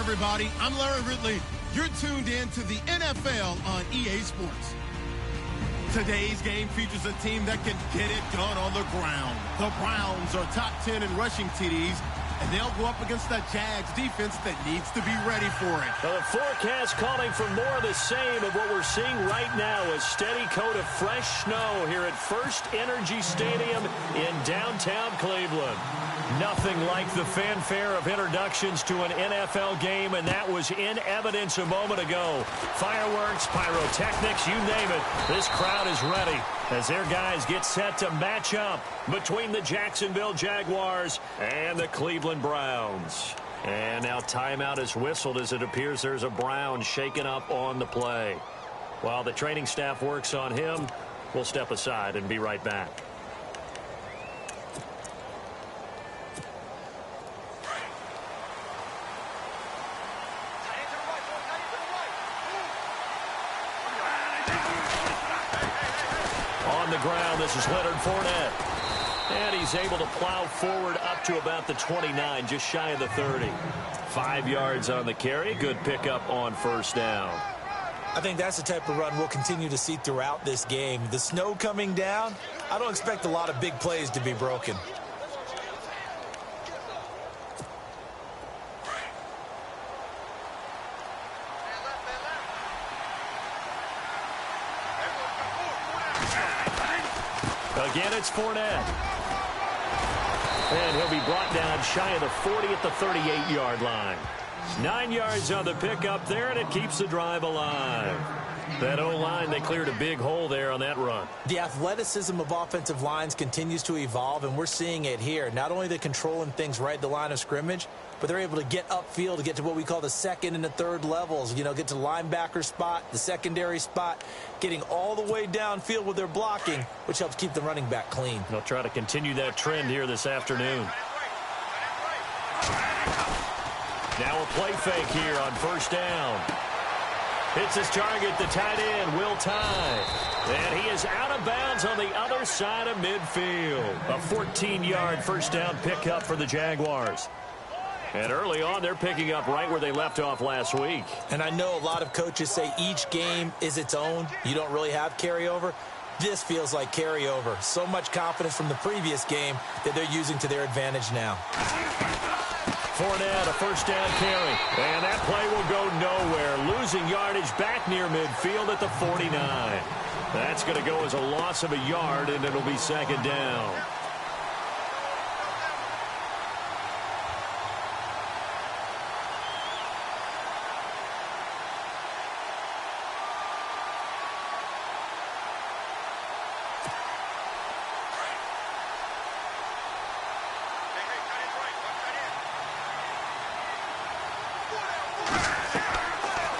everybody. I'm Larry Ridley. You're tuned in to the NFL on EA Sports. Today's game features a team that can get it done on the ground. The Browns are top 10 in rushing TDs, and they'll go up against the Jags defense that needs to be ready for it. Well, the forecast calling for more of the same of what we're seeing right now, a steady coat of fresh snow here at First Energy Stadium in downtown Cleveland. Nothing like the fanfare of introductions to an NFL game, and that was in evidence a moment ago. Fireworks, pyrotechnics, you name it. This crowd is ready as their guys get set to match up between the Jacksonville Jaguars and the Cleveland Browns. And now timeout is whistled as it appears there's a Brown shaken up on the play. While the training staff works on him, we'll step aside and be right back. On the ground, this is Leonard Fournette. And he's able to plow forward up to about the 29, just shy of the 30. 5 yards on the carry. Good pickup on first down. I think that's the type of run we'll continue to see throughout this game. The snow coming down, I don't expect a lot of big plays to be broken. Again, it's Fournette. And he'll be brought down shy of the 40 at the 38-yard line. 9 yards on the pickup there, and it keeps the drive alive. That O-line, they cleared a big hole there on that run. The athleticism of offensive lines continues to evolve, and we're seeing it here. Not only they're controlling things right at the line of scrimmage, but they're able to get upfield to get to what we call the second and the third levels. You know, get to the linebacker spot, the secondary spot, getting all the way downfield with their blocking, which helps keep the running back clean. They'll try to continue that trend here this afternoon. Now a play fake here on first down. Hits his target, the tight end, Will Tye. And he is out of bounds on the other side of midfield. A 14-yard first down pickup for the Jaguars. And early on, they're picking up right where they left off last week. And I know a lot of coaches say each game is its own. You don't really have carryover. This feels like carryover. So much confidence from the previous game that they're using to their advantage now. Fournette, a first down carry. And that play will go nowhere. Losing yardage back near midfield at the 49. That's going to go as a loss of a yard, and it'll be second down.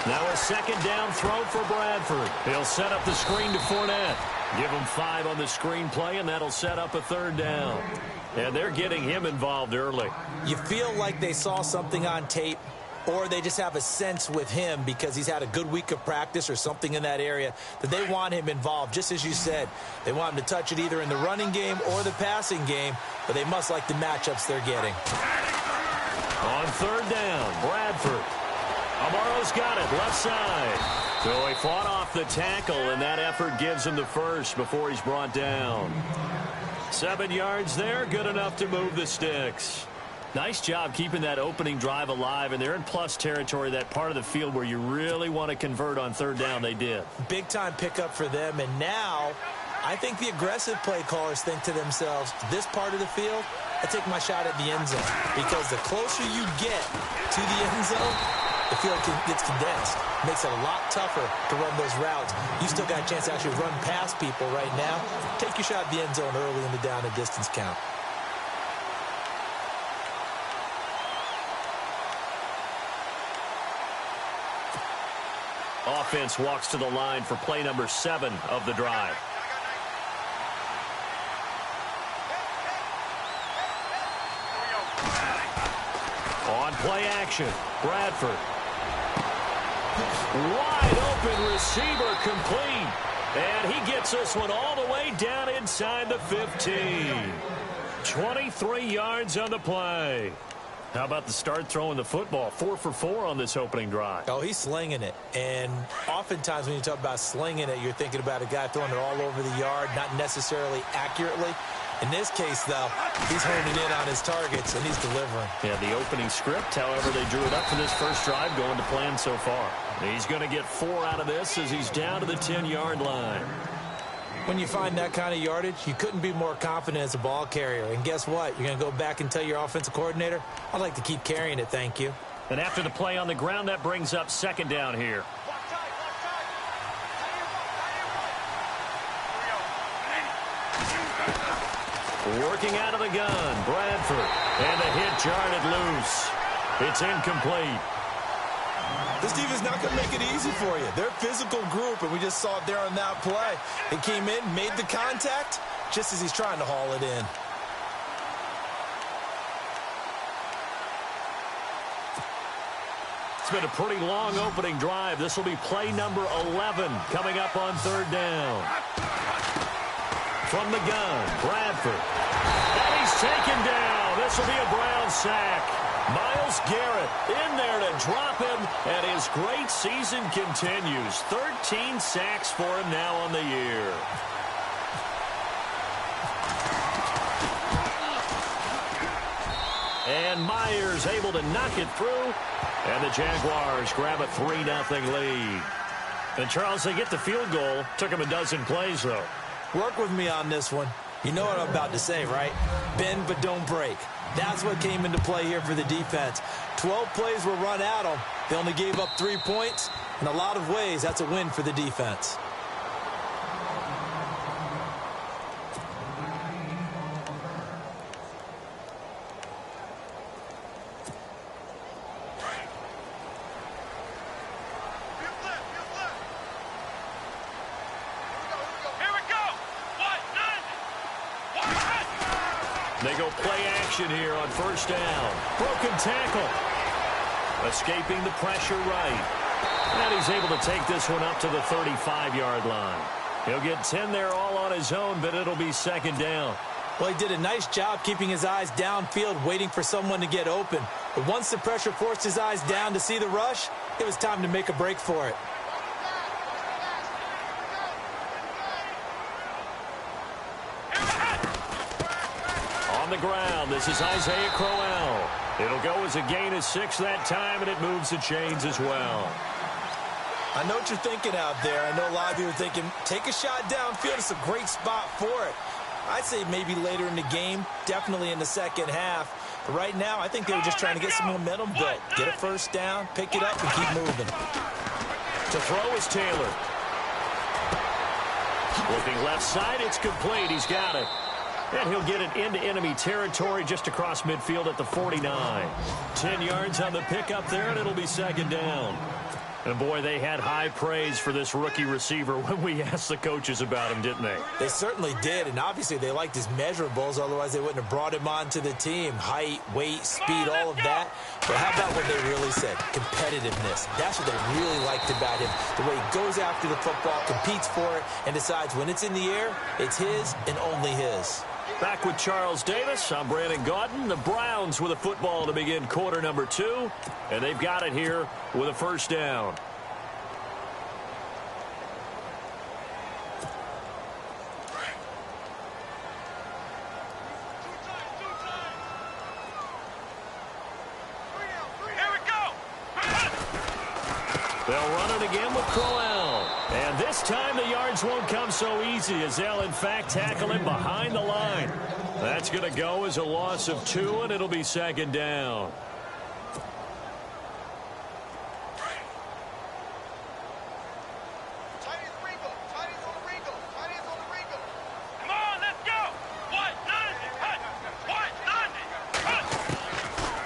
Now a second down throw for Bradford. He'll set up the screen to Fournette. Give him 5 on the screen play, and that'll set up a third down. And they're getting him involved early. You feel like they saw something on tape, or they just have a sense with him because he's had a good week of practice or something in that area that they want him involved. Just as you said, they want him to touch it either in the running game or the passing game, but they must like the matchups they're getting. On third down, Bradford. Amaro's got it, left side. So he fought off the tackle, and that effort gives him the first before he's brought down. 7 yards there, good enough to move the sticks. Nice job keeping that opening drive alive, and they're in plus territory, that part of the field where you really want to convert on third down. They did. Big-time pickup for them, and now I think the aggressive play callers think to themselves, this part of the field, I take my shot at the end zone, because the closer you get to the end zone, the field gets condensed. Makes it a lot tougher to run those routes. You still got a chance to actually run past people right now. Take your shot at the end zone early in the down and distance count. Offense walks to the line for play number 7 of the drive. On play action, Bradford. Wide open receiver complete. And he gets this one all the way down inside the 15. 23 yards on the play. How about the start throwing the football? 4 for 4 on this opening drive. Oh, he's slinging it. And oftentimes when you talk about slinging it, you're thinking about a guy throwing it all over the yard, not necessarily accurately. In this case, though, he's honing in on his targets, and he's delivering. Yeah, the opening script, however, they drew it up for this first drive going to plan so far. He's going to get 4 out of this as he's down to the 10-yard line. When you find that kind of yardage, you couldn't be more confident as a ball carrier. And guess what? You're going to go back and tell your offensive coordinator, I'd like to keep carrying it, thank you. And after the play on the ground, that brings up second down here. Working out of the gun, Bradford. And the hit jarred it loose. It's incomplete. This defense is not going to make it easy for you. They're a physical group, and we just saw it there on that play. It came in, made the contact, just as he's trying to haul it in. It's been a pretty long opening drive. This will be play number 11 coming up on third down. From the gun, Bradford. And he's taken down. This will be a Brown sack. Myles Garrett in there to drop him, and his great season continues. 13 sacks for him now on the year. And Myers able to knock it through, and the Jaguars grab a 3-0 lead. And, Charles, they get the field goal. Took him a dozen plays, though. Work with me on this one. You know what I'm about to say, right? Bend but don't break. That's what came into play here for the defense. 12 plays were run at them. They only gave up 3 points. In a lot of ways, that's a win for the defense. They go play action here on first down. Broken tackle. Escaping the pressure right. And he's able to take this one up to the 35-yard line. He'll get 10 there all on his own, but it'll be second down. Well, he did a nice job keeping his eyes downfield, waiting for someone to get open. But once the pressure forced his eyes down to see the rush, it was time to make a break for it. On the ground, this is Isaiah Crowell. It'll go as a gain of 6 that time, and it moves the chains as well. I know what you're thinking out there. I know a lot of you are thinking, take a shot downfield. It's a great spot for it. I'd say maybe later in the game, definitely in the second half. But right now, I think they were just trying to get some momentum built. Get a first down, pick it up, and keep moving. To throw is Taylor. Looking left side, it's complete. He's got it. And he'll get it into enemy territory just across midfield at the 49. 10 yards on the pickup there, and it'll be second down. And, boy, they had high praise for this rookie receiver when we asked the coaches about him, didn't they? They certainly did, and obviously they liked his measurables. Otherwise, they wouldn't have brought him onto the team. Height, weight, speed, all of that. But how about what they really said? Competitiveness. That's what they really liked about him. The way he goes after the football, competes for it, and decides when it's in the air, it's his and only his. Back with Charles Davis, I'm Brandon Gaudin. The Browns with a football to begin quarter number 2. And they've got it here with a first down. They'll run it again with Crowell. And this time the yards won't come so easy as they'll, in fact, tackle him behind the line. That's going to go as a loss of 2, and it'll be second down.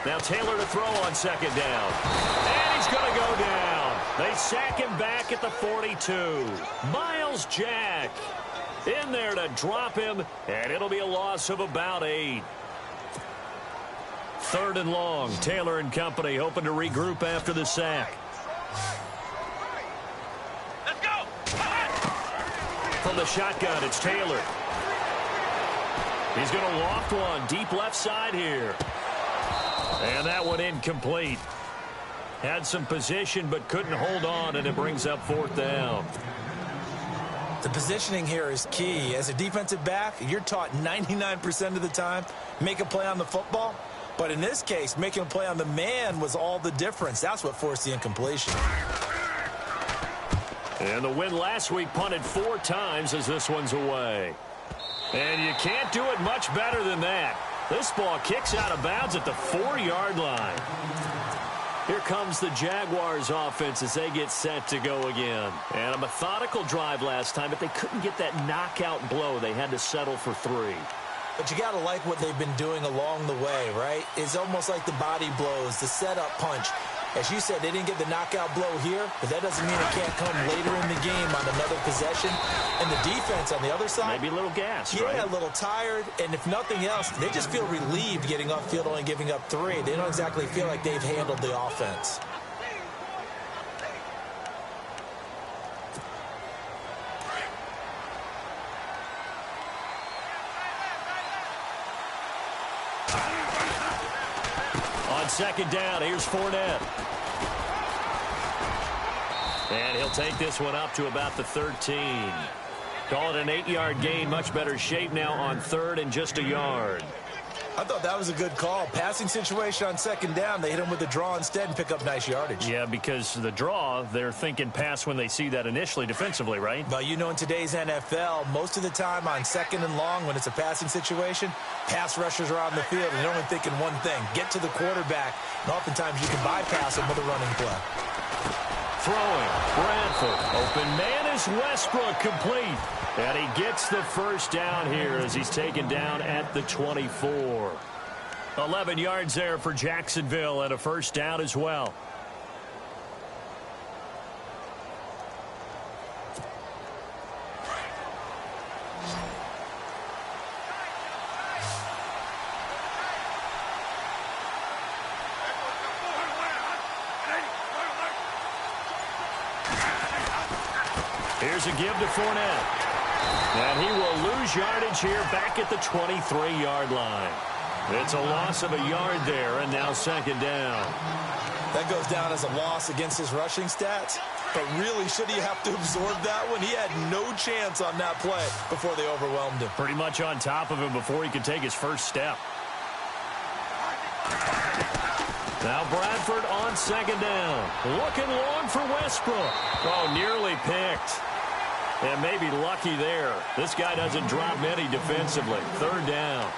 Now Taylor to throw on second down. And he's going to go down. They sack him back at the 42. Myles Jack in there to drop him, and it'll be a loss of about 8. Third and long. Taylor and company hoping to regroup after the sack. Let's go. From the shotgun, it's Taylor. He's going to loft one deep left side here. And that one incomplete. Had some position but couldn't hold on, and it brings up 4th down. The positioning here is key. As a defensive back, you're taught 99% of the time, make a play on the football. But in this case, making a play on the man was all the difference. That's what forced the incompletion. And the win last week punted 4 times as this one's away. And you can't do it much better than that. This ball kicks out of bounds at the 4-yard line. Here comes the Jaguars offense as they get set to go again. And a methodical drive last time, but they couldn't get that knockout blow. They had to settle for 3. But you got to like what they've been doing along the way, right? It's almost like the body blows, the setup punch. As you said, they didn't get the knockout blow here, but that doesn't mean it can't come later in the game on another possession. And the defense on the other side, maybe a little gas, yeah, right? a little tired. And if nothing else, they just feel relieved getting off field, only giving up 3. They don't exactly feel like they've handled the offense. On 2nd down, here's Fournette. And he'll take this one up to about the 13. Call it an 8-yard gain. Much better shape now on 3rd and just a yard. I thought that was a good call. Passing situation on 2nd down. They hit him with the draw instead and pick up nice yardage. Yeah, because the draw, they're thinking pass when they see that initially defensively, right? But you know, in today's NFL, most of the time on 2nd and long, when it's a passing situation, pass rushers are on the field and they're only thinking one thing, get to the quarterback. And oftentimes you can bypass him with a running play. Throwing, Bradford. Open man is Westbrook, complete. And he gets the 1st down here as he's taken down at the 24. 11 yards there for Jacksonville and a 1st down as well. Here's a give to Fournette. And he will lose yardage here back at the 23-yard line. It's a loss of a yard there, and now 2nd down. That goes down as a loss against his rushing stats. But really, should he have to absorb that one? He had no chance on that play before they overwhelmed him. Pretty much on top of him before he could take his 1st step. Now Bradford on 2nd down. Looking long for Westbrook. Oh, nearly picked. And maybe lucky there. This guy doesn't drop many defensively. 3rd down.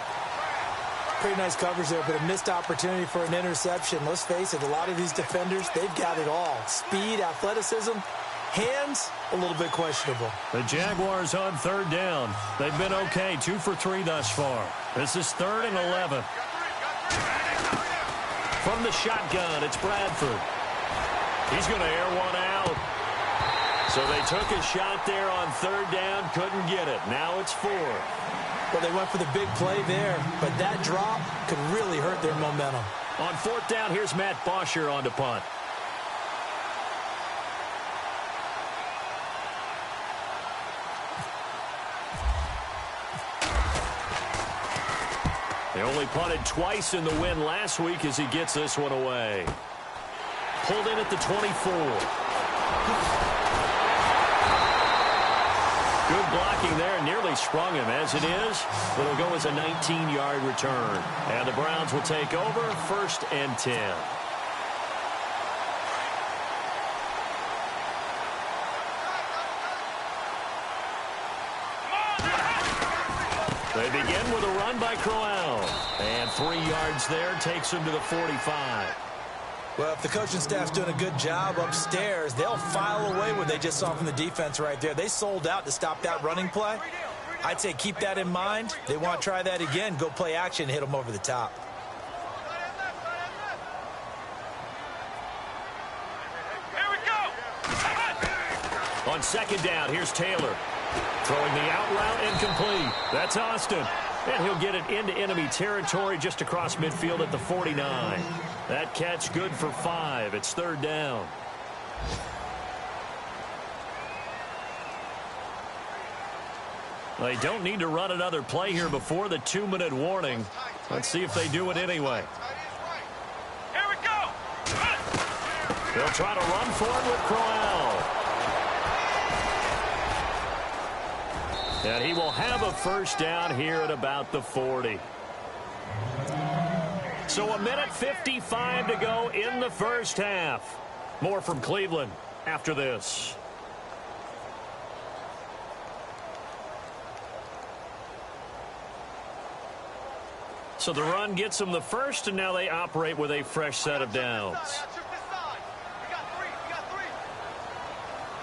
Pretty nice coverage there, but a missed opportunity for an interception. Let's face it, a lot of these defenders, they've got it all. Speed, athleticism, hands, a little bit questionable. The Jaguars on 3rd down. They've been okay, 2 for 3 thus far. This is 3rd and 11. From the shotgun, it's Bradford. He's going to air one out. So they took a shot there on 3rd down, couldn't get it. Now it's 4. Well, they went for the big play there, but that drop could really hurt their momentum. On 4th down, here's Matt Bosher on to punt. They only punted twice in the win last week as he gets this one away. Pulled in at the 24. Good blocking there, nearly sprung him. As it is, it'll go as a 19-yard return. And the Browns will take over, 1st and 10. They begin with a run by Crowell. And 3 yards there takes him to the 45. Well, if the coaching staff's doing a good job upstairs, they'll file away what they just saw from the defense right there. They sold out to stop that running play. I'd say keep that in mind. They want to try that again. Go play action, hit them over the top. Here we go. On 2nd down, here's Taylor. Throwing the out route incomplete. That's Austin. And he'll get it into enemy territory just across midfield at the 49. That catch good for 5. It's 3rd down. They don't need to run another play here before the 2-minute warning. Let's see if they do it anyway. They'll try to run for it with Crowell. And he will have a first down here at about the 40. So 1:55 to go in the first half. More from Cleveland after this. So the run gets them the first, and now they operate with a fresh set of downs.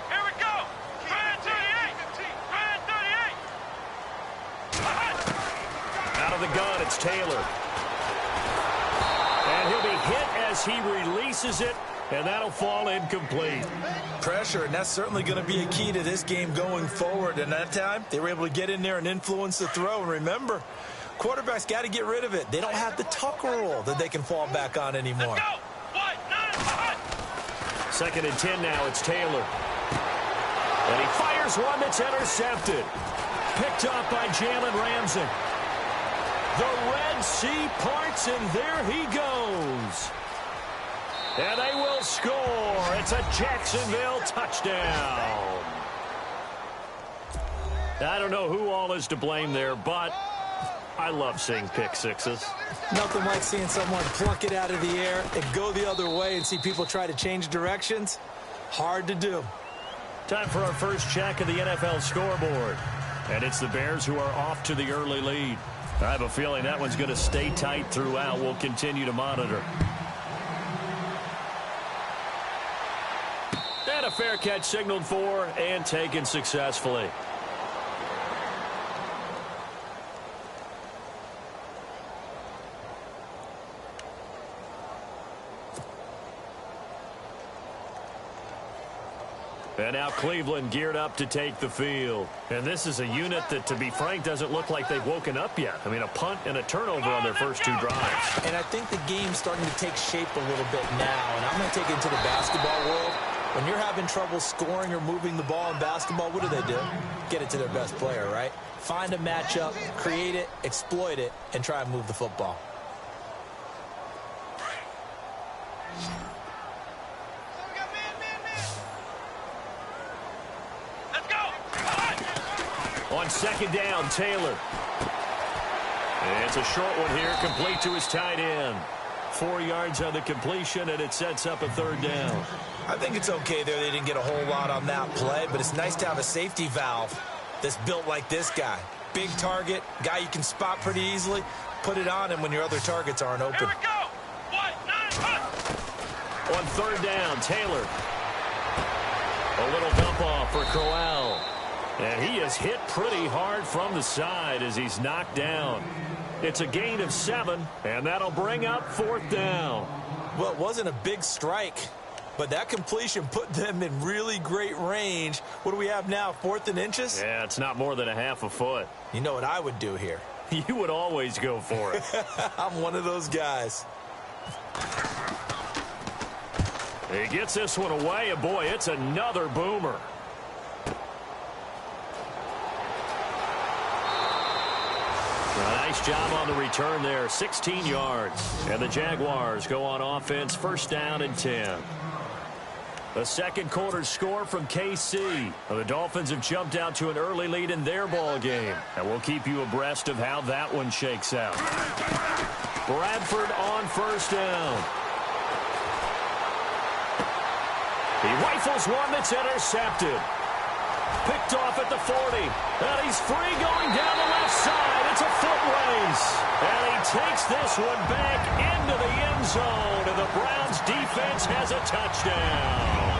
Here we go. Out of the gun, it's Taylor. And he'll be hit as he releases it, and that'll fall incomplete. Pressure, and that's certainly going to be a key to this game going forward. And that time, they were able to get in there and influence the throw. And remember, quarterbacks got to get rid of it. They don't have the tuck rule that they can fall back on anymore. Second and 10 now, it's Taylor. And he fires one that's intercepted. Picked up by Jalen Ramsey. The Red Sea parts, and there he goes. And they will score. It's a Jacksonville touchdown. I don't know who all is to blame there, but I love seeing pick sixes. Nothing like seeing someone pluck it out of the air and go the other way and see people try to change directions. Hard to do. Time for our first check of the NFL scoreboard. And it's the Bears who are off to the early lead. I have a feeling that one's going to stay tight throughout. We'll continue to monitor. And a fair catch signaled for and taken successfully. And now Cleveland geared up to take the field. And this is a unit that, to be frank, doesn't look like they've woken up yet. I mean, a punt and a turnover on their first two drives. And I think the game's starting to take shape a little bit now. And I'm going to take it into the basketball world. When you're having trouble scoring or moving the ball in basketball, what do? Get it to their best player, right? Find a matchup, create it, exploit it, and try and move the football. On second down, Taylor. And it's a short one here, complete to his tight end. 4 yards on the completion, and it sets up a third down. I think it's okay there. They didn't get a whole lot on that play, but it's nice to have a safety valve that's built like this guy. Big target, guy you can spot pretty easily. Put it on him when your other targets aren't open. Here we go. 1-9. On third down, Taylor. A little dump off for Crowell. And he is hit pretty hard from the side as he's knocked down. It's a gain of 7, and that'll bring up fourth down. Well, it wasn't a big strike, but that completion put them in really great range. What do we have now, 4th and inches? Yeah, it's not more than a half a foot. You know what I would do here? You would always go for it. I'm one of those guys. He gets this one away, and boy, it's another boomer. A nice job on the return there, 16 yards. And the Jaguars go on offense, first down and 10. A second quarter score from KC. The Dolphins have jumped out to an early lead in their ball game. And we'll keep you abreast of how that one shakes out. Bradford on first down. He rifles one that's intercepted. Picked off at the 40. And he's free going down the left side. It's a foot race. And he takes this one back into the end zone. And the Browns defense has a touchdown.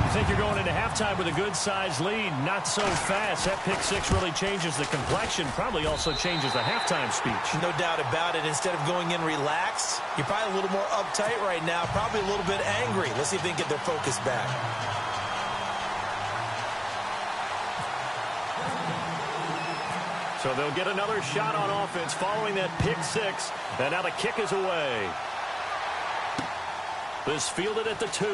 I think you're going into halftime with a good-sized lead. Not so fast. That pick six really changes the complexion. Probably also changes the halftime speech. No doubt about it. Instead of going in relaxed, you're probably a little more uptight right now. Probably a little bit angry. Let's see if they can get their focus back. So they'll get another shot on offense following that pick six. And now the kick is away. This fielded at the 2.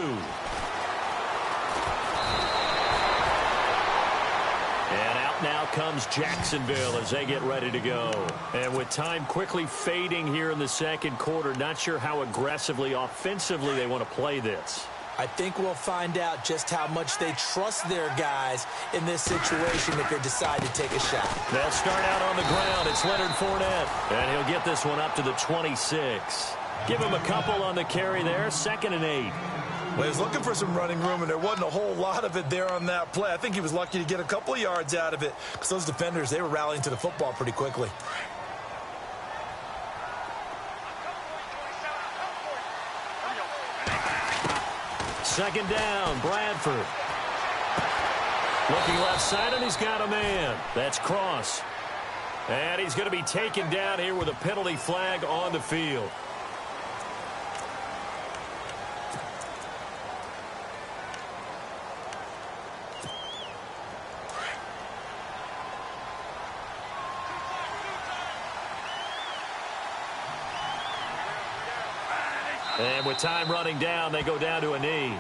And out now comes Jacksonville as they get ready to go. And with time quickly fading here in the second quarter, not sure how aggressively, offensively they want to play this. I think we'll find out just how much they trust their guys in this situation if they decide to take a shot. They'll start out on the ground. It's Leonard Fournette, and he'll get this one up to the 26. Give him a couple on the carry there, 2nd and 8. Well, he was looking for some running room, and there wasn't a whole lot of it there on that play. I think he was lucky to get a couple of yards out of it because those defenders, they were rallying to the football pretty quickly. Second down, Bradford. Looking left side, and he's got a man. That's Cross. And he's going to be taken down here with a penalty flag on the field. And with time running down, they go down to a knee.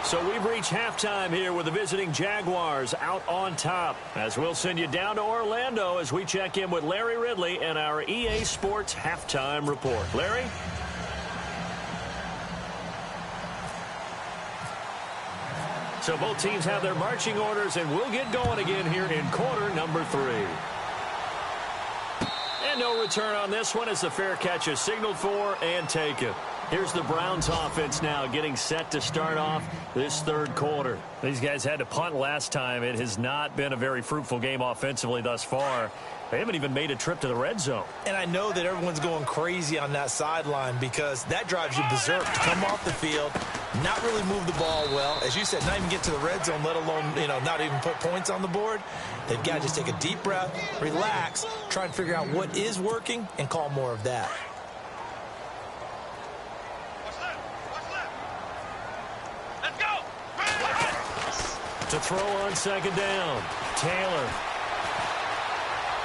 So we've reached halftime here with the visiting Jaguars out on top. As we'll send you down to Orlando as we check in with Larry Ridley and our EA Sports Halftime Report. Larry? So both teams have their marching orders, and we'll get going again here in quarter number 3. And no return on this one as the fair catch is signaled for and taken. Here's the Browns offense now getting set to start off this third quarter. These guys had to punt last time. It has not been a very fruitful game offensively thus far. They haven't even made a trip to the red zone. And I know that everyone's going crazy on that sideline because that drives you berserk to come off the field, not really move the ball well. As you said, not even get to the red zone, let alone, not even put points on the board. They've got to just take a deep breath, relax, try and figure out what is working, and call more of that. Let's go. To throw on second down, Taylor.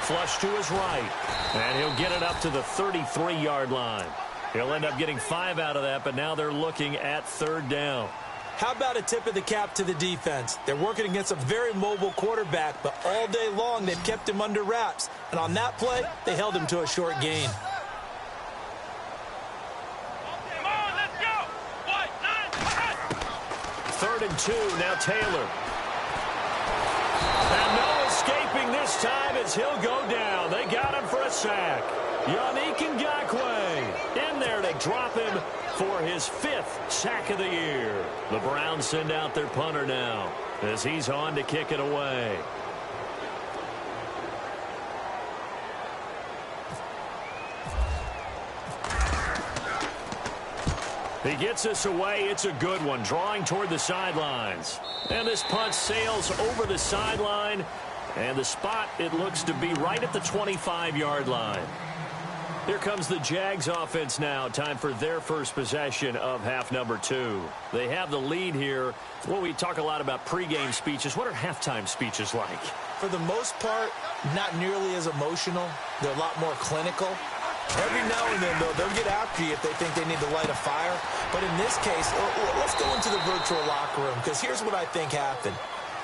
Flush to his right, and he'll get it up to the 33-yard line. He'll end up getting 5 out of that, but now they're looking at third down. How about a tip of the cap to the defense? They're working against a very mobile quarterback, but all day long they've kept him under wraps. And on that play, they held him to a short gain. Come on, let's go. 3rd and 2, now Taylor. And no escaping this time as he'll go down. They got him for a sack. Yannick Ngakoue in there to drop him for his 5th sack of the year. The Browns send out their punter now as he's on to kick it away. He gets this away. It's a good one, drawing toward the sidelines. And this punt sails over the sideline. And the spot, it looks to be right at the 25-yard line. Here comes the Jags offense now. Time for their first possession of half number 2. They have the lead here. Well, we talk a lot about pregame speeches. What are halftime speeches like? For the most part, not nearly as emotional. They're a lot more clinical. Every now and then, though, they'll get after you if they think they need to light a fire. But in this case, let's go into the virtual locker room, because here's what I think happened.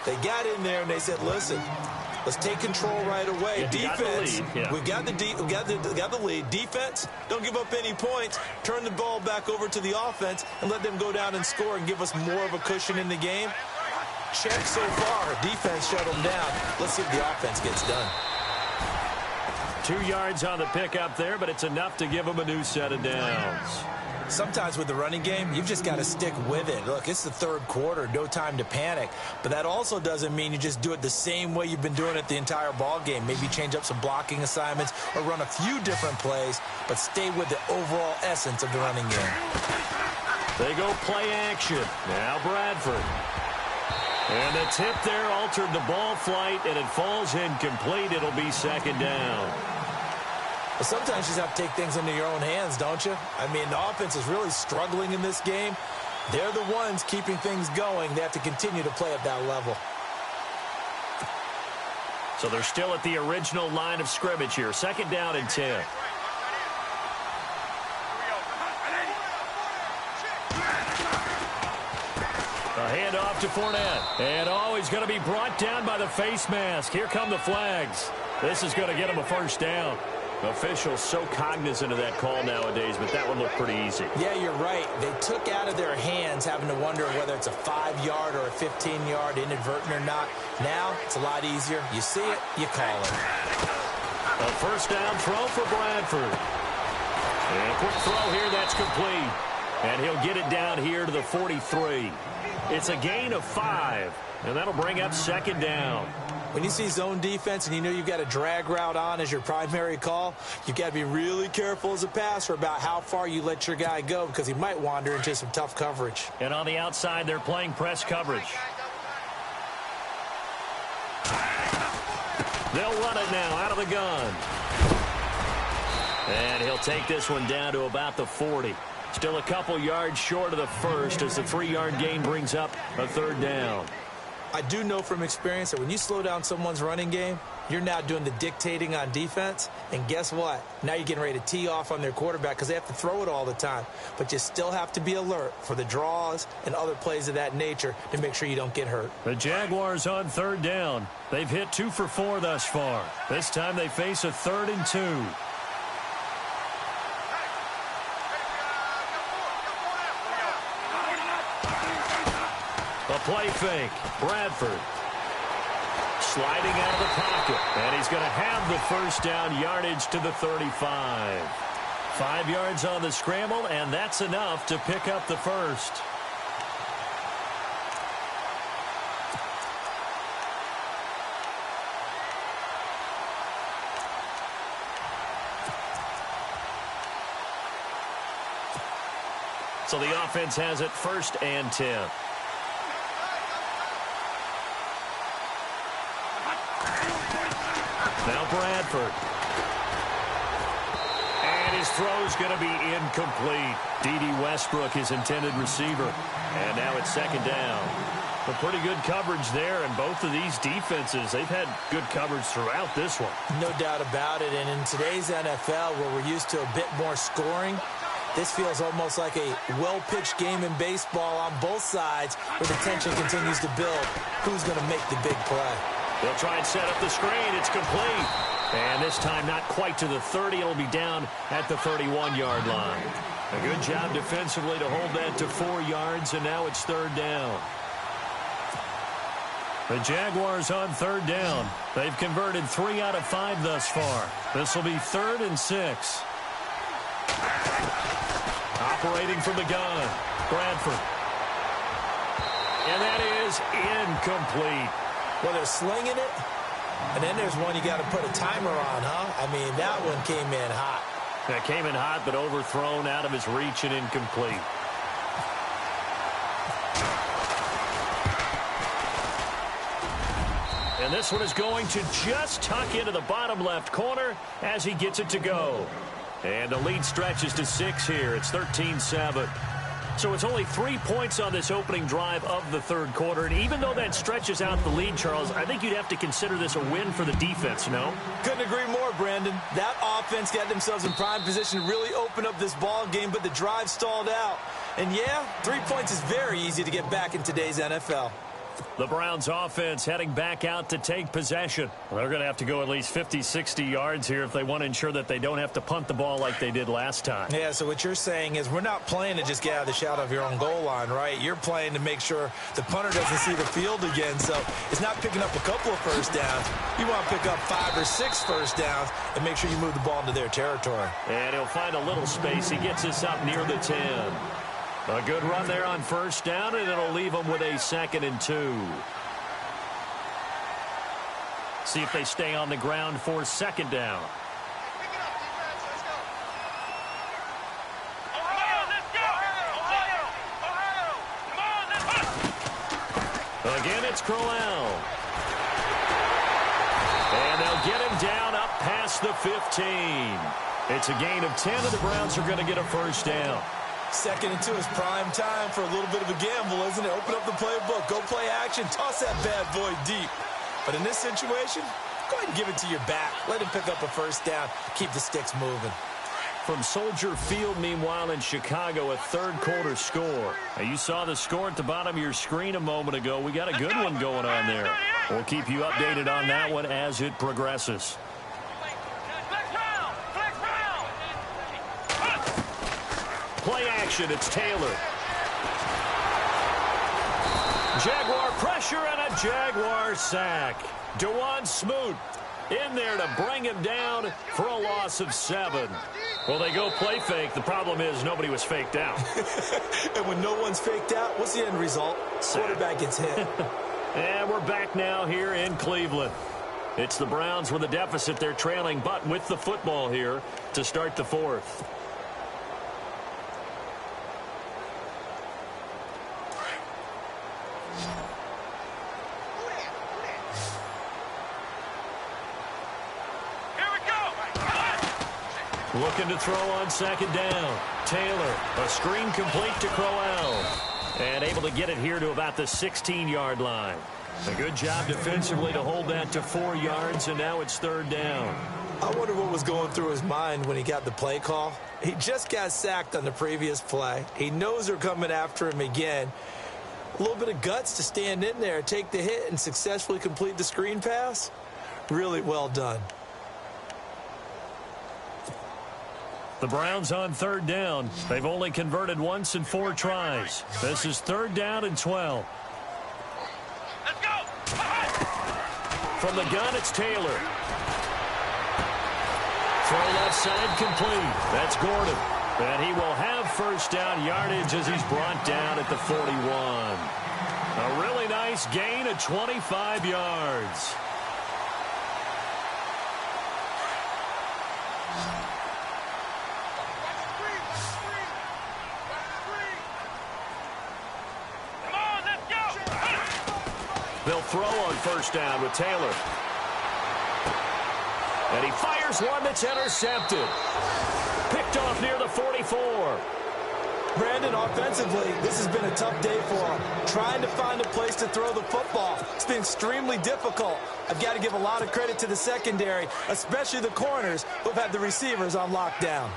They got in there and they said, listen, let's take control right away. Yeah, defense, we've got the lead. Defense, don't give up any points. Turn the ball back over to the offense and let them go down and score and give us more of a cushion in the game. Check so far. Defense shut them down. Let's see if the offense gets done. 2 yards on the pickup there, but it's enough to give them a new set of downs. Sometimes with the running game, you've just got to stick with it. Look, it's the third quarter, no time to panic. But that also doesn't mean you just do it the same way you've been doing it the entire ball game. Maybe change up some blocking assignments or run a few different plays, but stay with the overall essence of the running game. They go play action. Now Bradford. And the tip there altered the ball flight, and it falls incomplete. It'll be second down. Well, sometimes you just have to take things into your own hands, don't you? I mean, the offense is really struggling in this game. They're the ones keeping things going. They have to continue to play at that level. So they're still at the original line of scrimmage here. Second down and 10. handoff to Fournette. And he's going to be brought down by the face mask. Here come the flags. This is going to get him a first down. Officials so cognizant of that call nowadays, but that one looked pretty easy. Yeah, you're right. They took out of their hands having to wonder whether it's a 5-yard or a 15-yard, inadvertent or not. Now, it's a lot easier. You see it, you call it. A first down throw for Bradford. And a quick throw here, that's complete. And he'll get it down here to the 43. It's a gain of 5, and that'll bring up second down. When you see zone defense and you know you've got a drag route on as your primary call, you've got to be really careful as a passer about how far you let your guy go because he might wander into some tough coverage. And on the outside, they're playing press coverage. They'll run it now out of the gun. And he'll take this one down to about the 40. Still a couple yards short of the first as the 3-yard gain brings up a third down. I do know from experience that when you slow down someone's running game, you're now doing the dictating on defense. And guess what? Now you're getting ready to tee off on their quarterback because they have to throw it all the time. But you still have to be alert for the draws and other plays of that nature to make sure you don't get hurt. The Jaguars on third down. They've hit 2 for 4 thus far. This time they face a 3rd and 2. A play fake. Bradford sliding out of the pocket. And he's going to have the first down yardage to the 35. 5 yards on the scramble, and that's enough to pick up the first. So the offense has it 1st and 10. Now Bradford. And his throw's going to be incomplete. D.D. Westbrook, his intended receiver. And now it's second down. But pretty good coverage there, and both of these defenses, they've had good coverage throughout this one. No doubt about it, and in today's NFL, where we're used to a bit more scoring, this feels almost like a well-pitched game in baseball on both sides where the tension continues to build. Who's going to make the big play? They'll try and set up the screen. It's complete. And this time not quite to the 30. It'll be down at the 31-yard line. A good job defensively to hold that to 4 yards, and now it's third down. The Jaguars on third down. They've converted 3 out of 5 thus far. This will be 3rd and 6. Operating from the gun, Bradford. And that is incomplete. Well, they're slinging it, and then there's one you got to put a timer on, huh? I mean, that one came in hot. That came in hot, but overthrown, out of his reach, and incomplete. And this one is going to just tuck into the bottom left corner as he gets it to go. And the lead stretches to 6 here. It's 13-7. So it's only 3 points on this opening drive of the third quarter. And even though that stretches out the lead, Charles, I think you'd have to consider this a win for the defense, no? Couldn't agree more, Brandon. That offense got themselves in prime position to really open up this ball game, but the drive stalled out. And yeah, 3 points is very easy to get back in today's NFL. The Browns offense heading back out to take possession. They're going to have to go at least 50, 60 yards here if they want to ensure that they don't have to punt the ball like they did last time. Yeah, so what you're saying is we're not playing to just get out of the shadow of your own goal line, right? You're playing to make sure the punter doesn't see the field again. So it's not picking up a couple of first downs. You want to pick up 5 or 6 first downs and make sure you move the ball into their territory. And he'll find a little space. He gets us up near the 10. A good run there on first down, and it'll leave them with a 2nd and 2. See if they stay on the ground for 2nd down. Again, it's Crowell. And they'll get him down up past the 15. It's a gain of 10, and the Browns are going to get a first down. 2nd and 2 is prime time for a little bit of a gamble, isn't it? Open up the playbook, go play action, toss that bad boy deep. But in this situation, go ahead and give it to your back. Let him pick up a first down, keep the sticks moving. From Soldier Field, meanwhile, in Chicago, a third-quarter score. Now, you saw the score at the bottom of your screen a moment ago. We got a good one going on there. We'll keep you updated on that one as it progresses. Play action, it's Taylor. Jaguar pressure and a Jaguar sack. Dewan Smoot in there to bring him down for a loss of 7. Well, they go play fake. The problem is nobody was faked out. And when no one's faked out, what's the end result? Quarterback gets hit. And we're back now here in Cleveland. It's the Browns with a deficit. They're trailing, but with the football here to start the fourth. Looking to throw on second down. Taylor, a screen complete to Crowell. And able to get it here to about the 16-yard line. A good job defensively to hold that to 4 yards, and now it's third down. I wonder what was going through his mind when he got the play call. He just got sacked on the previous play. He knows they're coming after him again. A little bit of guts to stand in there, take the hit, and successfully complete the screen pass. Really well done. The Browns on third down. They've only converted once in 4 tries. This is third down and 12. Let's go. From the gun, it's Taylor. Throw left side complete. That's Gordon. And he will have first down yardage as he's brought down at the 41. A really nice gain of 25 yards. They'll throw on first down with Taylor. And he fires one that's intercepted. Picked off near the 44. Brandon, offensively, this has been a tough day for him. Trying to find a place to throw the football. It's been extremely difficult. I've got to give a lot of credit to the secondary, especially the corners who've had the receivers on lockdown.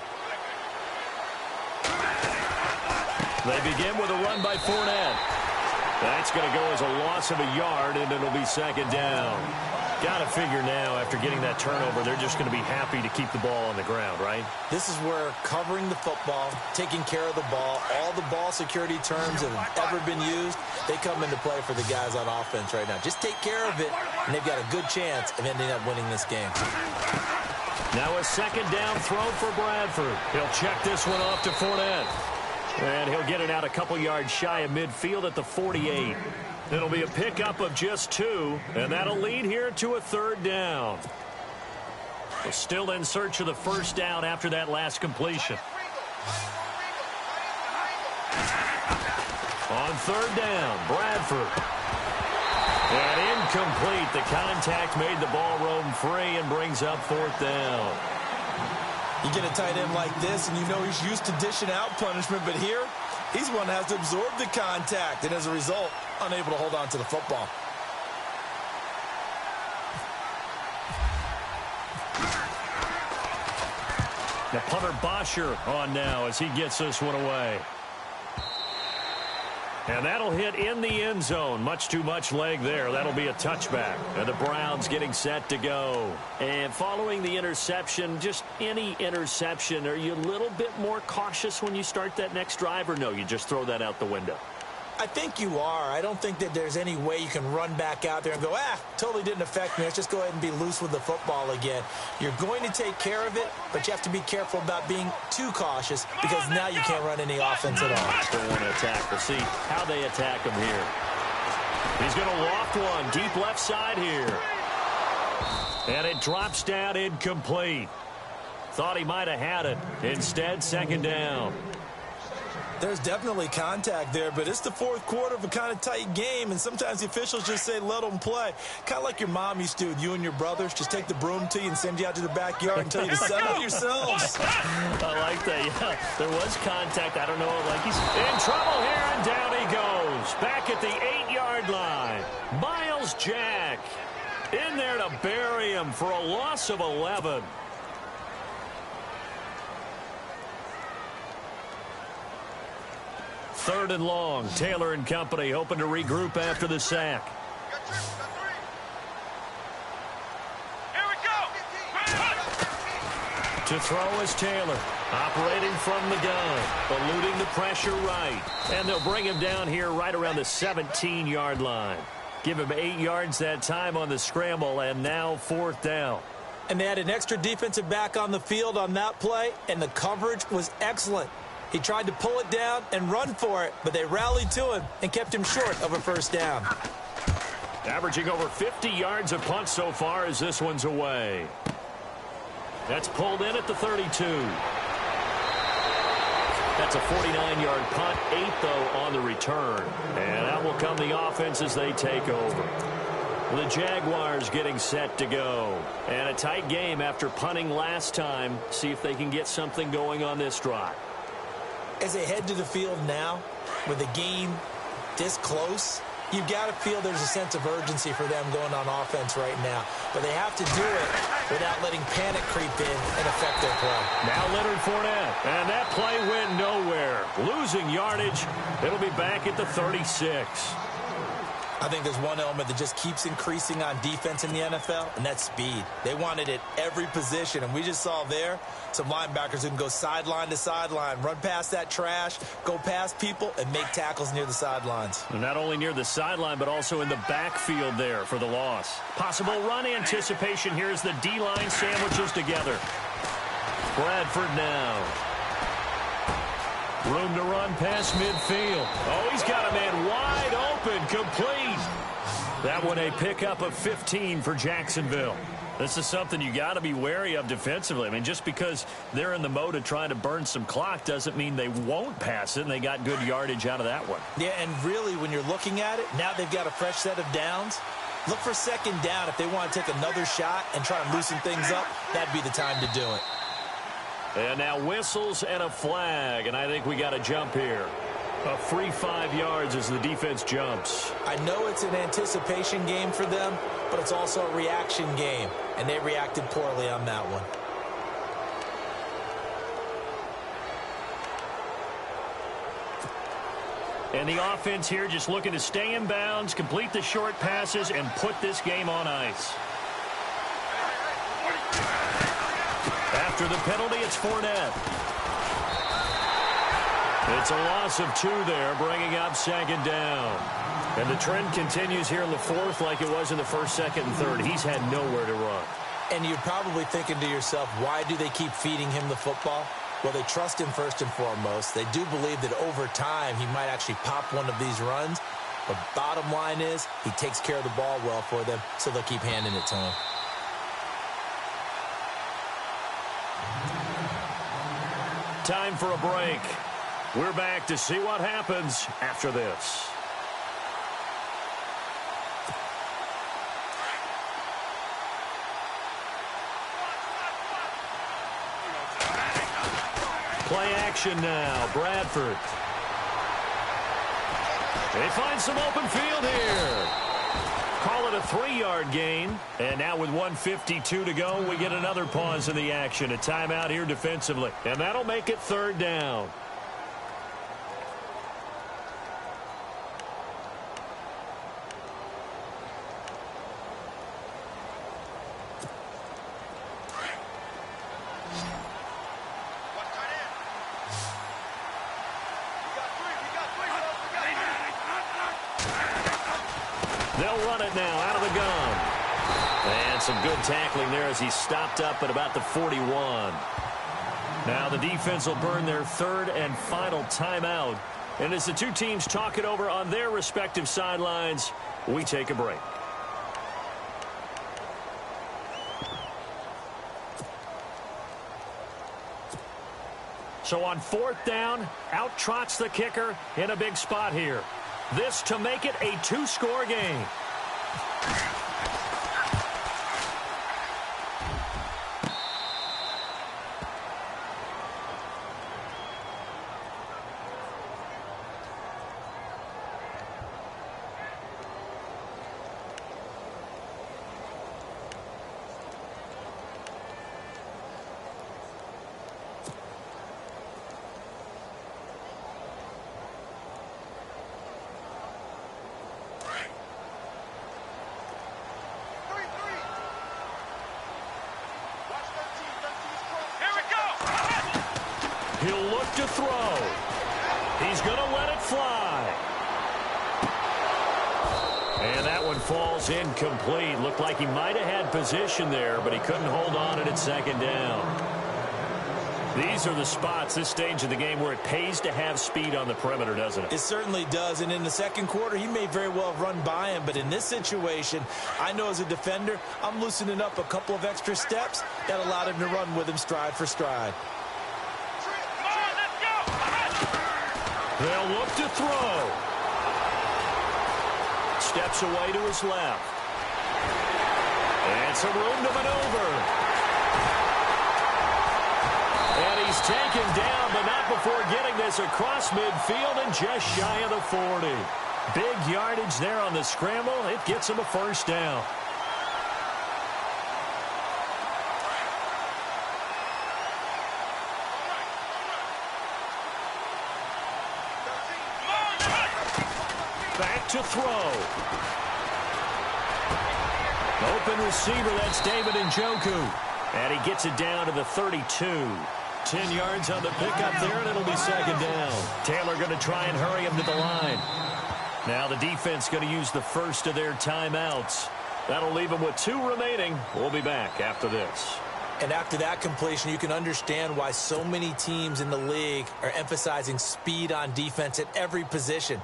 They begin with a run by Fournette. That's going to go as a loss of a yard, and it'll be second down. Got to figure now, after getting that turnover, they're just going to be happy to keep the ball on the ground, right? This is where covering the football, taking care of the ball, all the ball security terms that have ever been used, they come into play for the guys on offense right now. Just take care of it, and they've got a good chance of ending up winning this game. Now a second down throw for Bradford. He'll check this one off to Fournette. And he'll get it out a couple yards shy of midfield at the 48. It'll be a pickup of just 2, and that'll lead here to a third down. We're still in search of the first down after that last completion. On third down, Bradford. And incomplete. The contact made the ball roam free and brings up fourth down. You get a tight end like this, and you know he's used to dishing out punishment, but here, he's one that has to absorb the contact, and as a result, unable to hold on to the football. The punter Bosher on now as he gets this one away. And that'll hit in the end zone. Much too much leg there. That'll be a touchback. And the Browns getting set to go. And following the interception, just any interception, are you a little bit more cautious when you start that next drive, or no, you just throw that out the window? I think you are. I don't think that there's any way you can run back out there and go, totally didn't affect me. Let's just go ahead and be loose with the football again. You're going to take care of it, but you have to be careful about being too cautious because now you can't run any offense at all. Still want to attack. We'll see how they attack him here. He's going to loft one deep left side here. And it drops down incomplete. Thought he might have had it. Instead, second down. There's definitely contact there, but it's the fourth quarter of a kind of tight game, and sometimes the officials just say, let them play. Kind of like your mom used to with you and your brothers. Just take the broom to you and send you out to the backyard and tell you to settle yourselves. I like that, yeah. There was contact. I don't know, like he's in trouble here, and down he goes. Back at the 8-yard line. Miles Jack in there to bury him for a loss of 11. 3rd and long. Taylor and company hoping to regroup after the sack. Here we go. To throw is Taylor, operating from the gun, eluding the pressure right. And they'll bring him down here right around the 17-yard line. Give him 8 yards that time on the scramble, and now 4th down. And they had an extra defensive back on the field on that play, and the coverage was excellent. He tried to pull it down and run for it, but they rallied to him and kept him short of a 1st down. Averaging over 50 yards a punt so far as this one's away. That's pulled in at the 32. That's a 49-yard punt, 8, though, on the return. And out will come the offense as they take over. The Jaguars getting set to go. And a tight game after punting last time. See if they can get something going on this drive. As they head to the field now, with the game this close, you've got to feel there's a sense of urgency for them going on offense right now. But they have to do it without letting panic creep in and affect their play. Now Leonard Fournette. And that play went nowhere. Losing yardage. It'll be back at the 36. I think there's one element that just keeps increasing on defense in the NFL, and that's speed. They want it at every position, and we just saw there some linebackers who can go sideline to sideline, run past that trash, go past people, and make tackles near the sidelines. And not only near the sideline, but also in the backfield there for the loss. Possible run anticipation here as the D-line sandwiches together. Bradford now. Room to run past midfield. Oh, he's got a man wide open, complete. That one a pickup of 15 for Jacksonville. This is something you got to be wary of defensively. I mean, just because they're in the mode of trying to burn some clock doesn't mean they won't pass it, and they got good yardage out of that one. Yeah, and really, when you're looking at it, now they've got a fresh set of downs. Look for 2nd down. If they want to take another shot and try to loosen things up, that'd be the time to do it. And now whistles and a flag, and I think we got a jump here. A free 5 yards as the defense jumps. I know it's an anticipation game for them, but it's also a reaction game, and they reacted poorly on that one. And the offense here just looking to stay in bounds, complete the short passes, and put this game on ice. After the penalty, it's Fournette. It's a loss of 2 there, bringing up 2nd down. And the trend continues here in the 4th like it was in the 1st, 2nd, and 3rd. He's had nowhere to run. And you're probably thinking to yourself, why do they keep feeding him the football? Well, they trust him first and foremost. They do believe that over time he might actually pop one of these runs. But bottom line is he takes care of the ball well for them, so they'll keep handing it to him. Time for a break. We're back to see what happens after this. Play action now. Bradford. They find some open field here. Call it a 3-yard gain. And now with 1:52 to go, we get another pause in the action. A timeout here defensively. And that'll make it 3rd down. They'll run it now out of the gun. And some good tackling there as he stopped up at about the 41. Now the defense will burn their 3rd and final timeout. And as the two teams talk it over on their respective sidelines, we take a break. So on 4th down, out trots the kicker in a big spot here. This to make it a 2-score game. look to throw. He's going to let it fly. And that one falls incomplete. Looked like he might have had position there, but he couldn't hold on at second down. These are the spots, this stage of the game, where it pays to have speed on the perimeter, doesn't it? It certainly does. And in the second quarter, he may very well have run by him. But in this situation, I know as a defender, I'm loosening up a couple of extra steps that allowed him to run with him stride for stride. They'll look to throw. Steps away to his left. And some room to maneuver. And he's taken down, but not before getting this across midfield and just shy of the 40. Big yardage there on the scramble. It gets him a first down. Back to throw. Open receiver, that's David Njoku. And he gets it down to the 32. 10 yards on the pickup there, and it'll be second down. Taylor going to try and hurry him to the line. Now the defense going to use the first of their timeouts. That'll leave them with 2 remaining. We'll be back after this. And after that completion, you can understand why so many teams in the league are emphasizing speed on defense at every position.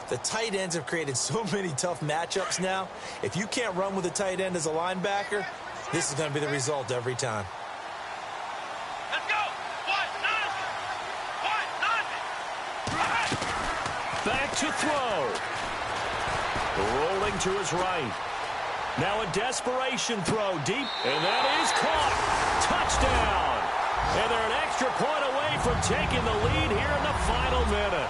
The tight ends have created so many tough matchups now. If you can't run with a tight end as a linebacker, this is going to be the result every time. Let's go. Back to throw. Rolling to his right. Now a desperation throw deep, and that is caught. Touchdown. And they're an extra point away from taking the lead here in the final minute.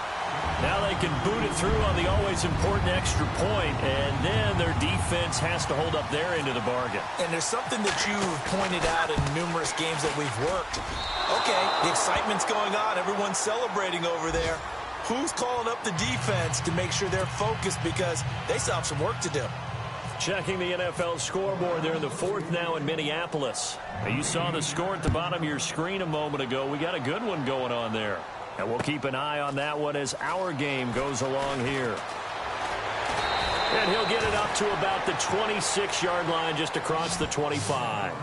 Now they can boot it through on the always important extra point, and then their defense has to hold up their end of the bargain. And there's something that you've pointed out in numerous games that we've worked. Okay, the excitement's going on. Everyone's celebrating over there. Who's calling up the defense to make sure they're focused, because they still have some work to do? Checking the NFL scoreboard there in the 4th now in Minneapolis. Now you saw the score at the bottom of your screen a moment ago. We got a good one going on there. And we'll keep an eye on that one as our game goes along here. And he'll get it up to about the 26-yard line, just across the 25.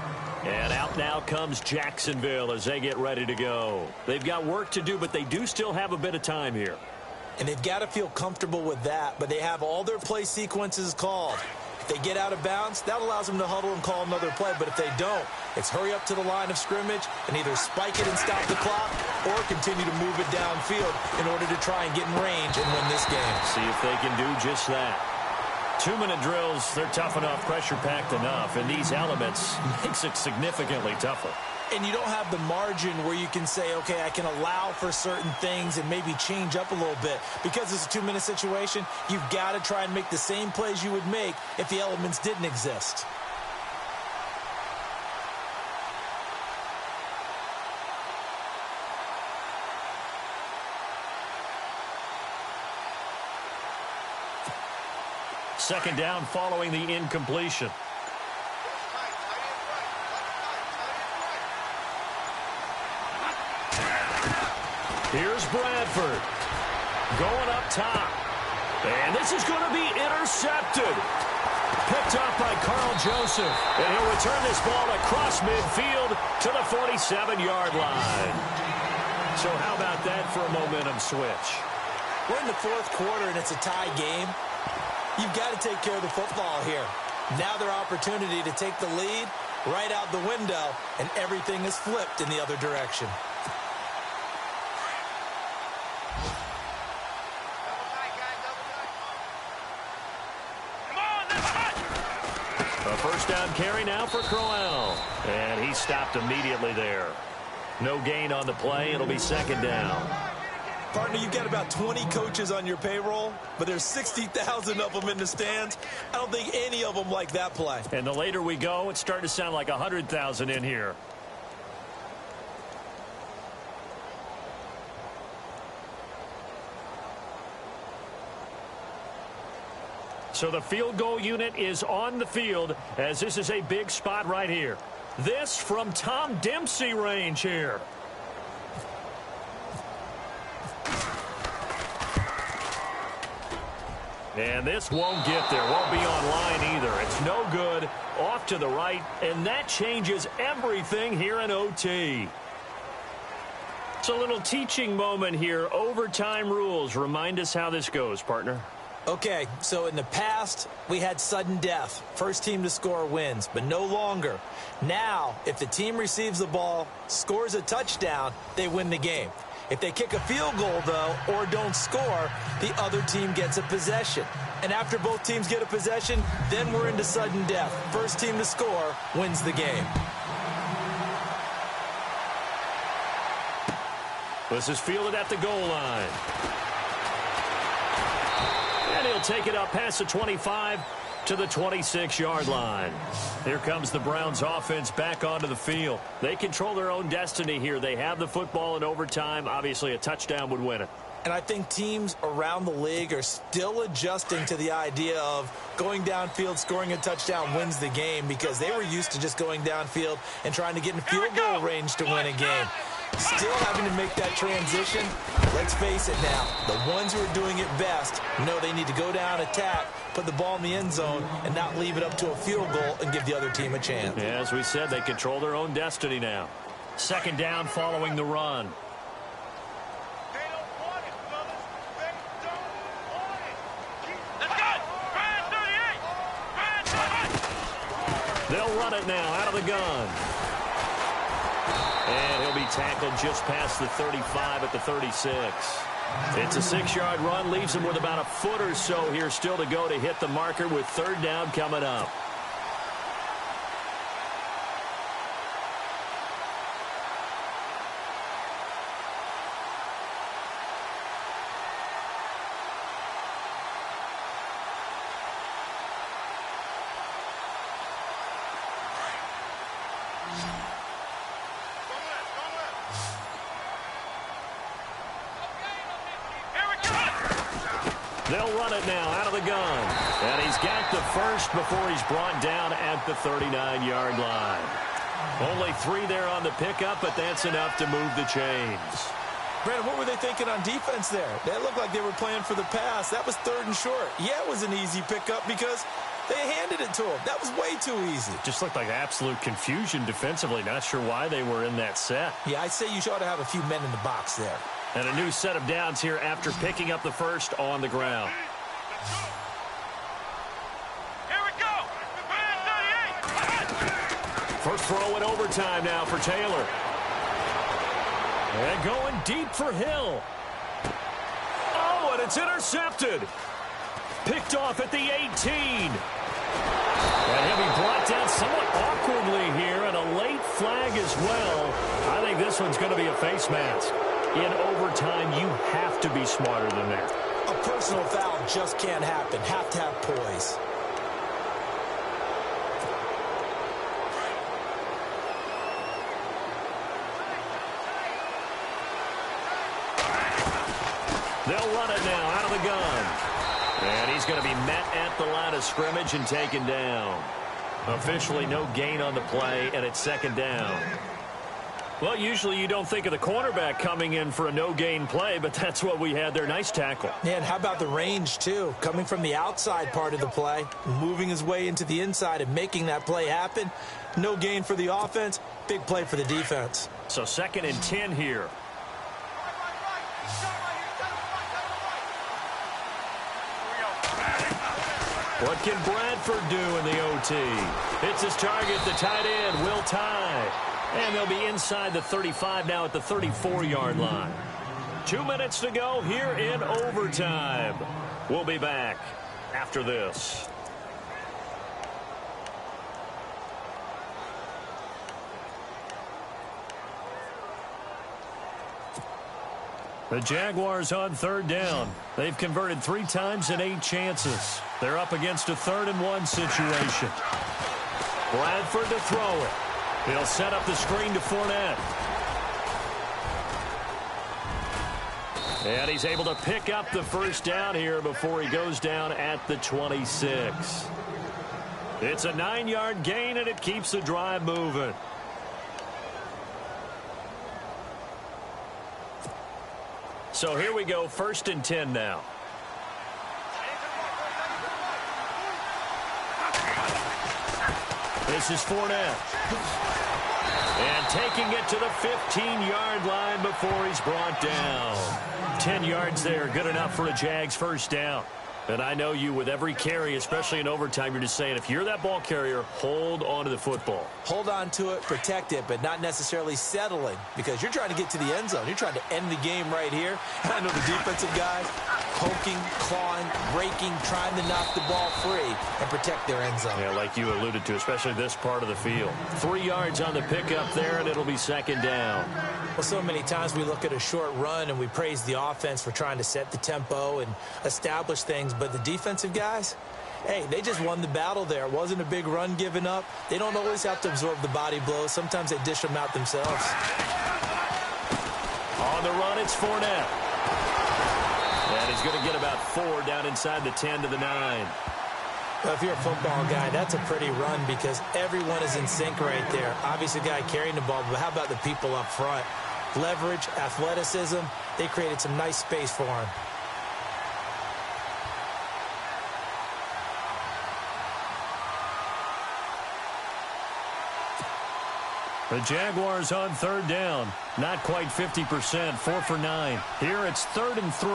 And out now comes Jacksonville as they get ready to go. They've got work to do, but they do still have a bit of time here. And they've got to feel comfortable with that, but they have all their play sequences called. If they get out of bounds, that allows them to huddle and call another play. But if they don't, it's hurry up to the line of scrimmage and either spike it and stop the clock or continue to move it downfield in order to try and get in range and win this game. See if they can do just that. 2-minute drills, they're tough enough, pressure-packed enough, and these elements makes it significantly tougher. And you don't have the margin where you can say, okay, I can allow for certain things and maybe change up a little bit. Because it's a 2-minute situation, you've got to try and make the same plays you would make if the elements didn't exist. Second down following the incompletion. Here's Bradford going up top. And this is going to be intercepted. Picked up by Carl Joseph. And he'll return this ball across midfield to the 47-yard line. So how about that for a momentum switch? We're in the 4th quarter and it's a tie game. You've got to take care of the football here. Now their opportunity to take the lead right out the window, and everything is flipped in the other direction. A first down carry now for Crowell. And he stopped immediately there. No gain on the play. It'll be second down. Partner, you've got about 20 coaches on your payroll, but there's 60,000 of them in the stands. I don't think any of them like that play. And the later we go, it's starting to sound like 100,000 in here. So the field goal unit is on the field as this is a big spot right here. This from Tom Dempsey range here. And this won't get there. Won't be online either. It's no good. Off to the right. And that changes everything here in OT. It's a little teaching moment here. Overtime rules. Remind us how this goes, partner. Okay, so in the past, we had sudden death. First team to score wins, but no longer. Now, if the team receives the ball, scores a touchdown, they win the game. If they kick a field goal, though, or don't score, the other team gets a possession. And after both teams get a possession, then we're into sudden death. First team to score wins the game. This is fielded at the goal line. And he'll take it up past the 25 to the 26-yard line. Here comes the Browns offense back onto the field. They control their own destiny here. They have the football in overtime. Obviously, a touchdown would win it. And I think teams around the league are still adjusting to the idea of going downfield, scoring a touchdown wins the game, because they were used to just going downfield and trying to get in field goal range to win a game. Still having to make that transition. Let's face it now, the ones who are doing it best know they need to go down, attack, put the ball in the end zone, and not leave it up to a field goal and give the other team a chance. Yeah, as we said, they control their own destiny now. Second down following the run. They don't want it, fellas. They don't want it. Let's go! Brand 38! Brand 38! They'll run it now out of the gun. And he'll be tackled just past the 35 at the 36. It's a 6-yard run, leaves him with about a foot or so here still to go to hit the marker with third down coming up. They'll run it now out of the gun. And he's got the first before he's brought down at the 39-yard line. Only 3 there on the pickup, but that's enough to move the chains. Brandon, what were they thinking on defense there? That looked like they were playing for the pass. That was 3rd and short. Yeah, it was an easy pickup because they handed it to him. That was way too easy. Just looked like absolute confusion defensively. Not sure why they were in that set. Yeah, I'd say you ought to have a few men in the box there. And a new set of downs here after picking up the first on the ground. Here we go! Brand 38! First throw in overtime now for Taylor. And going deep for Hill. Oh, and it's intercepted. Picked off at the 18. And he'll be brought down somewhat awkwardly here, and a late flag as well. I think this one's going to be a face mask. In overtime, you have to be smarter than that. A personal foul just can't happen. Have to have poise. They'll run it now out of the gun. And he's going to be met at the line of scrimmage and taken down. Officially no gain on the play, and it's second down. Well, usually you don't think of the cornerback coming in for a no-gain play, but that's what we had there. Nice tackle. Yeah, and how about the range, too? Coming from the outside part of the play, moving his way into the inside and making that play happen. No gain for the offense, big play for the defense. So 2nd and 10 here. What can Bradford do in the OT? It's his target, the tight end, Will Tye. And they'll be inside the 35 now at the 34-yard line. 2 minutes to go here in overtime. We'll be back after this. The Jaguars on 3rd down. They've converted 3 times in 8 chances. They're up against a 3rd and 1 situation. Bradford to throw it. He'll set up the screen to Fournette. And he's able to pick up the first down here before he goes down at the 26. It's a 9-yard gain, and it keeps the drive moving. So here we go, 1st and 10 now. This is Fournette. And taking it to the 15-yard line before he's brought down. 10 yards there, good enough for a Jags first down. And I know you, with every carry, especially in overtime, you're just saying, if you're that ball carrier, hold on to the football. Hold on to it, protect it, but not necessarily settling, because you're trying to get to the end zone. You're trying to end the game right here. And I know the defensive guys poking, clawing, breaking, trying to knock the ball free and protect their end zone. Yeah, like you alluded to, especially this part of the field. 3 yards on the pickup there, and it'll be second down. Well, so many times we look at a short run and we praise the offense for trying to set the tempo and establish things, but the defensive guys, hey, they just won the battle there. It wasn't a big run given up. They don't always have to absorb the body blows. Sometimes they dish them out themselves. On the run, it's Fournette. And he's going to get about 4 down inside the 10 to the 9. Well, if you're a football guy, that's a pretty run because everyone is in sync right there. Obviously, the guy carrying the ball, but how about the people up front? Leverage, athleticism, they created some nice space for him. The Jaguars on third down. Not quite 50%, 4 for 9. Here it's 3rd and 3.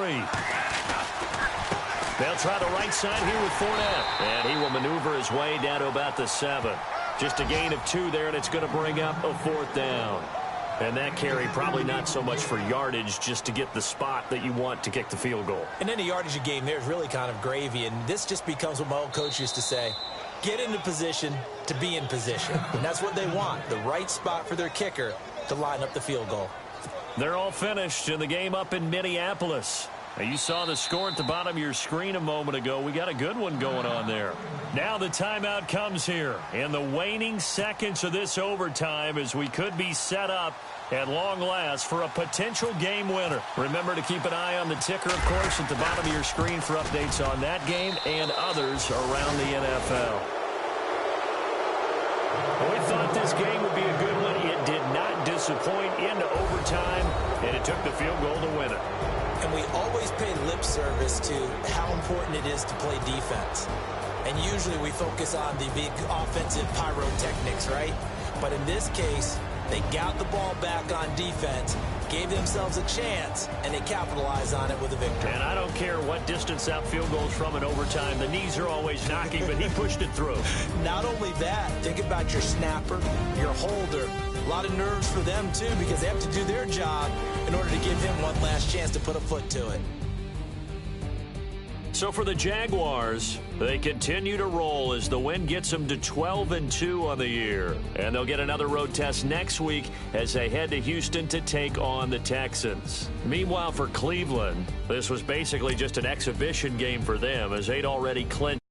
They'll try the right side here with Fournette. And he will maneuver his way down to about the 7. Just a gain of 2 there, and it's going to bring up a 4th down. And that carry probably not so much for yardage, just to get the spot that you want to kick the field goal. And any yardage you gain there is really kind of gravy, and this just becomes what my old coach used to say. Get into position to be in position. And that's what they want, the right spot for their kicker to line up the field goal. They're all finished in the game up in Minneapolis. Now, you saw the score at the bottom of your screen a moment ago. We got a good one going on there. Now the timeout comes here in the waning seconds of this overtime as we could be set up at long last for a potential game winner. Remember to keep an eye on the ticker, of course, at the bottom of your screen for updates on that game and others around the NFL. We thought this game would be a good one. It did not disappoint into overtime, and it took the field goal to win it. And we always pay lip service to how important it is to play defense. And usually we focus on the big offensive pyrotechnics, right? But in this case, they got the ball back on defense, gave themselves a chance, and they capitalized on it with a victory. And I don't care what distance that field goes from in overtime. The knees are always knocking, but he pushed it through. Not only that, think about your snapper, your holder. A lot of nerves for them, too, because they have to do their job in order to give him one last chance to put a foot to it. So for the Jaguars, they continue to roll as the win gets them to 12-2 on the year. And they'll get another road test next week as they head to Houston to take on the Texans. Meanwhile, for Cleveland, this was basically just an exhibition game for them as they'd already clinched